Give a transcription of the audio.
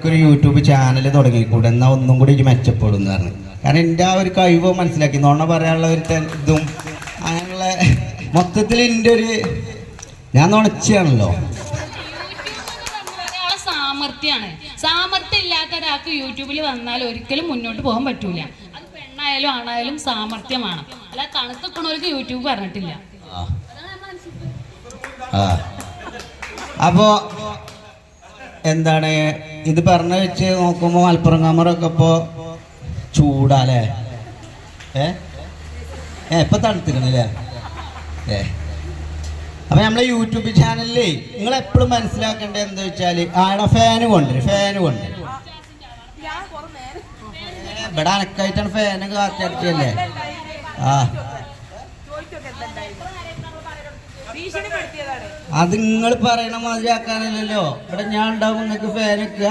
ഒരു YouTube channel തുടങ്ങിക്കൂടെ, എന്നാൽ ഒന്നും കൂടി മെച്ചപ്പെടും എന്ന് പറഞ്ഞു. കാരണം എൻ്റെ ആ ഒരു കഴിവ് മനസ്സിലാക്കി, നോണ പറയാനുള്ള ഒരു ഇതും അങ്ങനെയുള്ള മൊത്തത്തിൽ എൻ്റെ ഒരു ഞാൻ നുണച്ചാണല്ലോ. സാമർത്ഥ്യമാണ്. സാമർത്ഥ്യം ഇല്ലാത്ത ഒരാൾക്ക് യൂട്യൂബിൽ വന്നാൽ ഒരിക്കലും മുന്നോട്ട് പോകാൻ പറ്റൂല. അത് പെണ്ണായാലും ആണായാലും സാമർത്ഥ്യമാണ്. അല്ല തണുത്തക്കണവർക്ക് യൂട്യൂബ് പറഞ്ഞിട്ടില്ല. അപ്പോ എന്താണ് ഇത് പറഞ്ഞ വെച്ച് നോക്കുമ്പോ മലപ്പുറം കമറൊക്കെ ഇപ്പോ ചൂടാല്ലേ? ഇപ്പൊ തണുത്തിക്കണല്ലേ? അപ്പൊ നമ്മളെ യൂട്യൂബ് ചാനലിലേ നിങ്ങൾ എപ്പോഴും മനസ്സിലാക്കേണ്ടത് എന്താ വെച്ചാല് ഫാന് കൊണ്ട് ഇവിടെ അനക്കായിട്ടാണ് ഫാനൊക്കെ കാറ്റടിച്ചല്ലേ. അത് നിങ്ങൾ പറയണ മാതിരി ആക്കാനല്ലോ. ഇവിടെ ഞാൻ ഉണ്ടാവും നിങ്ങൾക്ക് ഫാൻ വെക്കുക.